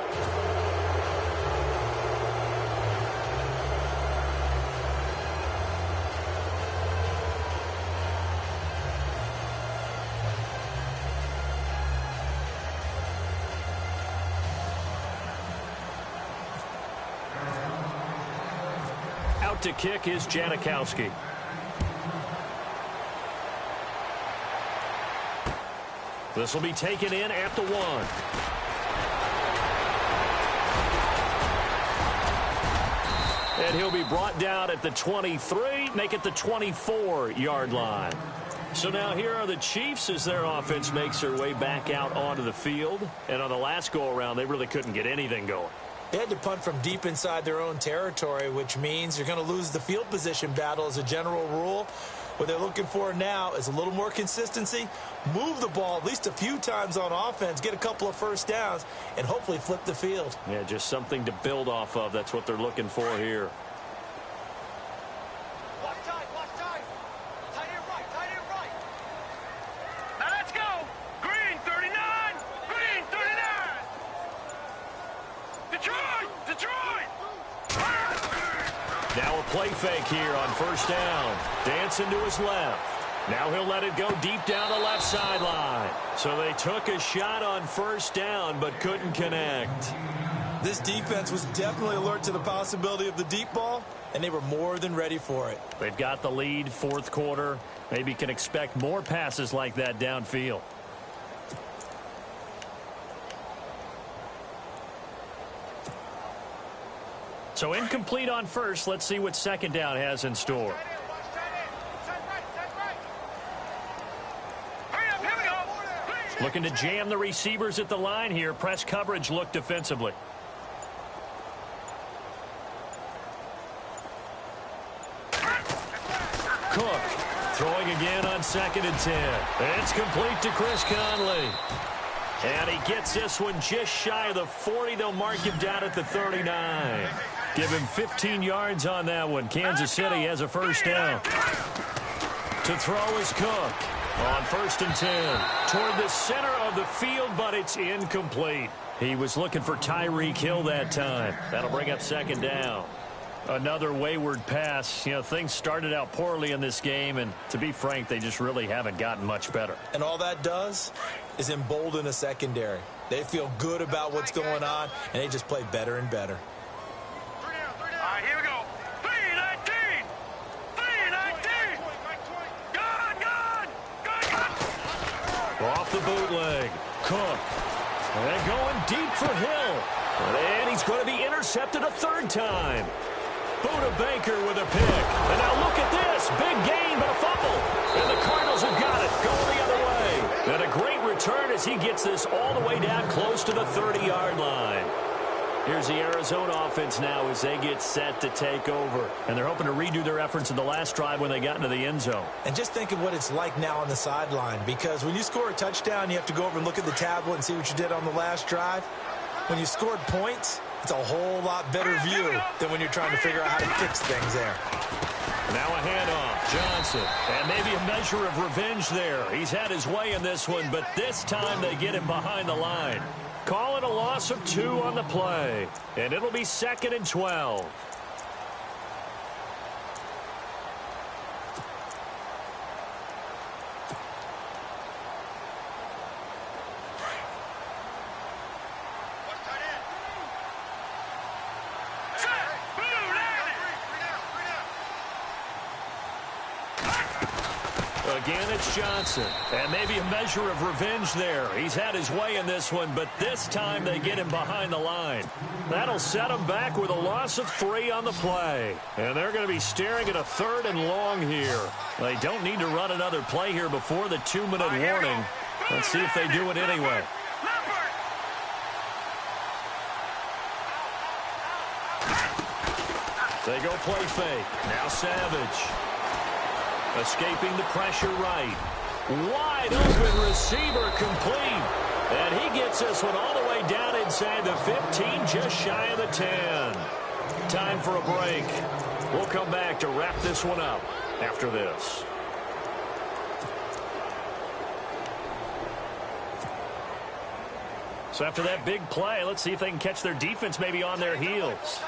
To kick is Janikowski. This will be taken in at the 1. And he'll be brought down at the 23, make it the 24-yard line. So now here are the Chiefs as their offense makes their way back out onto the field. And on the last go-around, they really couldn't get anything going. They had to punt from deep inside their own territory, which means you're going to lose the field position battle as a general rule. What they're looking for now is a little more consistency, move the ball at least a few times on offense, get a couple of first downs, and hopefully flip the field. Yeah, just something to build off of. That's what they're looking for here. Now a play fake here on first down. Dancing to his left. Now he'll let it go deep down the left sideline. So they took a shot on first down but couldn't connect. This defense was definitely alert to the possibility of the deep ball, and they were more than ready for it. They've got the lead, fourth quarter. Maybe can expect more passes like that downfield. So incomplete on first. Let's see what second down has in store. Looking to jam the receivers at the line here. Press coverage look defensively. Cook throwing again on 2nd and 10. It's complete to Chris Conley. And he gets this one just shy of the 40. They'll mark him down at the 39. Give him 15 yards on that one. Kansas City has a first down. To throw is Cook. On 1st and 10. Toward the center of the field, but it's incomplete. He was looking for Tyreek Hill that time. That'll bring up 2nd down. Another wayward pass. You know, things started out poorly in this game, and to be frank, they just really haven't gotten much better. And all that does is embolden a secondary. They feel good about what's going on, and they just play better and better. All right, here we go. 3-19. 3-19. Gone. Off the bootleg. Cook. And going deep for Hill. And he's going to be intercepted a 3rd time. Buda Baker with a pick. And now look at this. Big gain, but a fumble. And the Cardinals have got it. Going the other way. And a great return as he gets this all the way down close to the 30-yard line. Here's the Arizona offense now as they get set to take over. And they're hoping to redo their efforts in the last drive when they got into the end zone. And just think of what it's like now on the sideline, because when you score a touchdown, you have to go over and look at the tablet and see what you did on the last drive. When you scored points, it's a whole lot better view than when you're trying to figure out how to fix things there. Now a handoff. Johnson. And maybe a measure of revenge there. He's had his way in this one, but this time they get him behind the line. Call it a loss of 2 on the play. And it'll be 2nd and 12. Again, it's Johnson. And maybe a measure of revenge there. He's had his way in this one, but this time they get him behind the line. That'll set him back with a loss of 3 on the play. And they're going to be staring at a 3rd and long here. They don't need to run another play here before the 2-minute warning. Let's see if they do it anyway. They go play fake. Now Savage. Escaping the pressure right. Wide open receiver complete. And he gets this one all the way down inside the 15, just shy of the 10. Time for a break. We'll come back to wrap this one up after this. So after that big play, let's see if they can catch their defense maybe on their heels.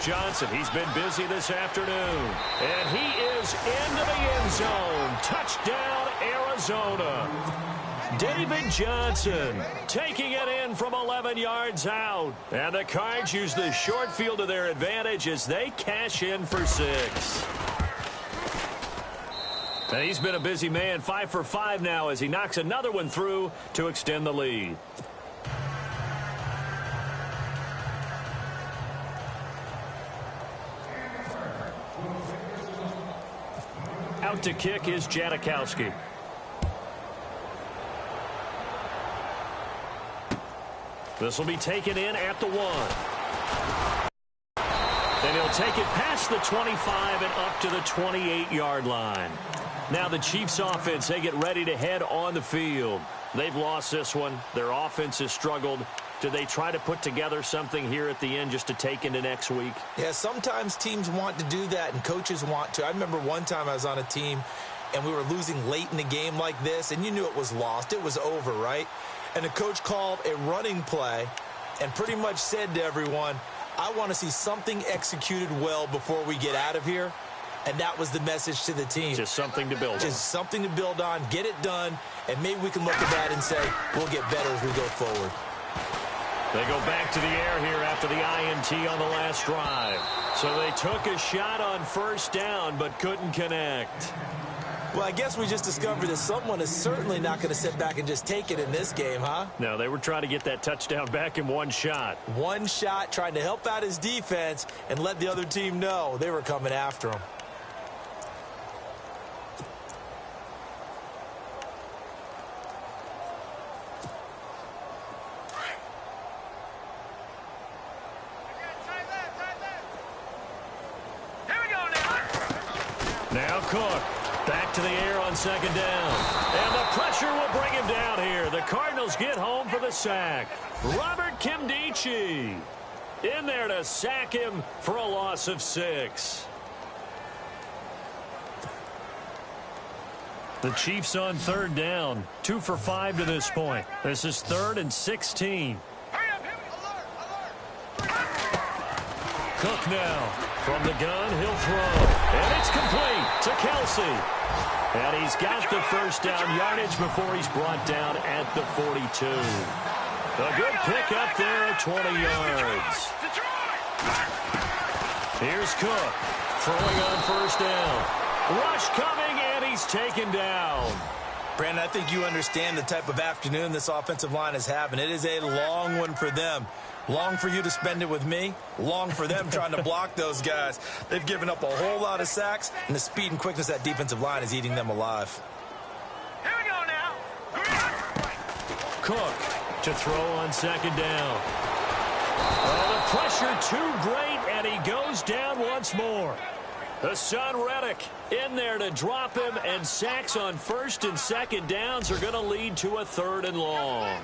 Johnson, he's been busy this afternoon. And he is into the end zone. Touchdown, Arizona. David Johnson taking it in from 11 yards out. And the Cards use the short field to their advantage as they cash in for 6. And he's been a busy man, 5 for 5 now as he knocks another one through to extend the lead. Out to kick is Janikowski. This will be taken in at the 1. Then he'll take it past the 25 and up to the 28-yard line. Now the Chiefs offense, they get ready to head on the field. They've lost this one. Their offense has struggled. Do they try to put together something here at the end just to take into next week? Yeah, sometimes teams want to do that and coaches want to. I remember one time I was on a team and we were losing late in the game like this, and you knew it was lost. It was over, right? And the coach called a running play and pretty much said to everyone, I want to see something executed well before we get out of here. And that was the message to the team. Just something to build on. Just something to build on, get it done, and maybe we can look at that and say, we'll get better as we go forward. They go back to the air here after the INT on the last drive. So they took a shot on first down but couldn't connect. Well, I guess we just discovered that someone is certainly not going to sit back and just take it in this game, huh? No, they were trying to get that touchdown back in one shot. One shot, trying to help out his defense and let the other team know they were coming after him. Now Cook. Back to the air on second down. And the pressure will bring him down here. The Cardinals get home for the sack. Robert Kimdichie in there to sack him for a loss of 6. The Chiefs on third down. 2 for 5 to this point. This is 3rd and 16. Cook now. From the gun, he'll throw. And it's complete to Kelsey. And he's got the first down yardage before he's brought down at the 42. A good pickup there at 20 yards. Here's Cook. Throwing on first down. Rush coming, and he's taken down. Brandon, I think you understand the type of afternoon this offensive line is having. It is a long one for them. Long for you to spend it with me. Long for them trying to block those guys. They've given up a whole lot of sacks, and the speed and quickness of that defensive line is eating them alive. Here we go now. Cook to throw on second down. Oh, the pressure too great, and he goes down once more. Hassan Reddick in there to drop him, and sacks on first and second downs are going to lead to a 3rd and long.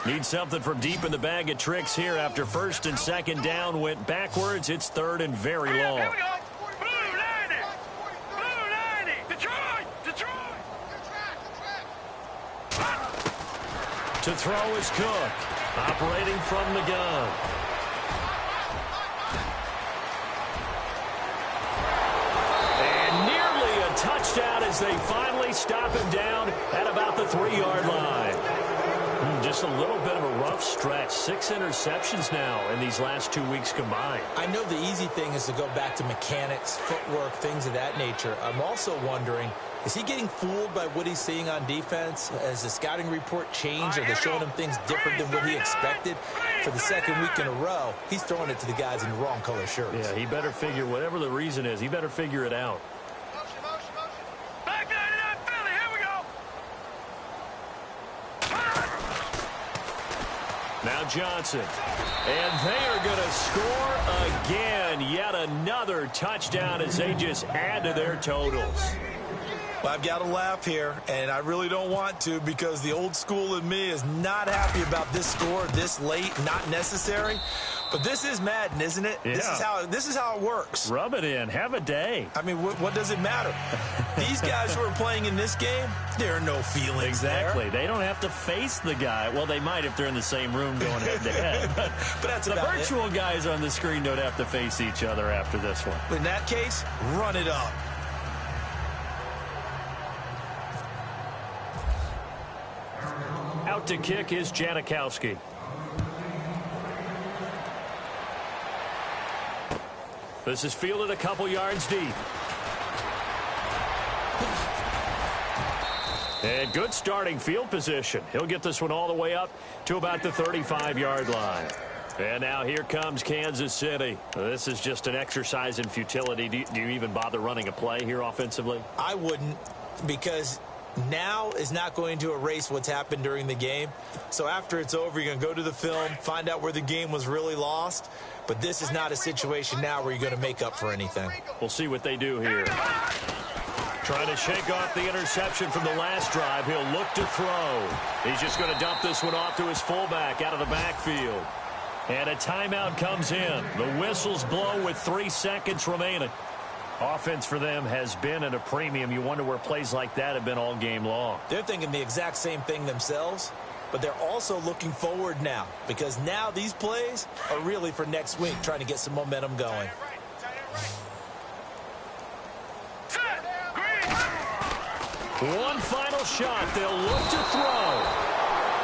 Need something from deep in the bag of tricks here after first and second down went backwards. It's 3rd and very long. Here we go. Blue 90. Blue 90. Detroit. Detroit. To throw is Cook. Operating from the gun. And nearly a touchdown as they finally stop him down at about the 3-yard line. Just a little bit of a rough stretch. 6 interceptions now in these last 2 weeks combined. I know the easy thing is to go back to mechanics, footwork, things of that nature. I'm also wondering, is he getting fooled by what he's seeing on defense? Has the scouting report changed? Are they showing him things different than what he expected? For the 2nd week in a row, he's throwing it to the guys in the wrong color shirts. Yeah, he better figure, whatever the reason is, he better figure it out. Back 99 Philly. Here we go. Now Johnson. And they are going to score again. Yet another touchdown as they just add to their totals. Well, I've got to laugh here, and I really don't want to because the old school in me is not happy about this score this late, not necessary. But this is Madden, isn't it? Yeah. This is how it works. Rub it in. Have a day. I mean, what does it matter? These guys who are playing in this game, there are no feelings Exactly. there. They don't have to face the guy. Well, they might if they're in the same room going head-to-head. But that's the about virtual guys on the screen don't have to face each other after this one. In that case, run it up. Out to kick is Janikowski. This is fielded a couple yards deep. And good starting field position. He'll get this one all the way up to about the 35-yard line. And now here comes Kansas City. This is just an exercise in futility. Do you even bother running a play here offensively? I wouldn't, because now is not going to erase what's happened during the game. So after it's over, you're going to go to the film, find out where the game was really lost. But this is not a situation now where you're going to make up for anything. We'll see what they do here. Trying to shake off the interception from the last drive. He'll look to throw. He's just going to dump this one off to his fullback out of the backfield. And a timeout comes in. The whistles blow with 3 seconds remaining. Offense for them has been at a premium. You wonder where plays like that have been all game long. They're thinking the exact same thing themselves, but they're also looking forward now because now these plays are really for next week, trying to get some momentum going. One final shot. They'll look to throw.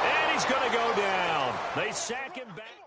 And he's going to go down. They sack him back.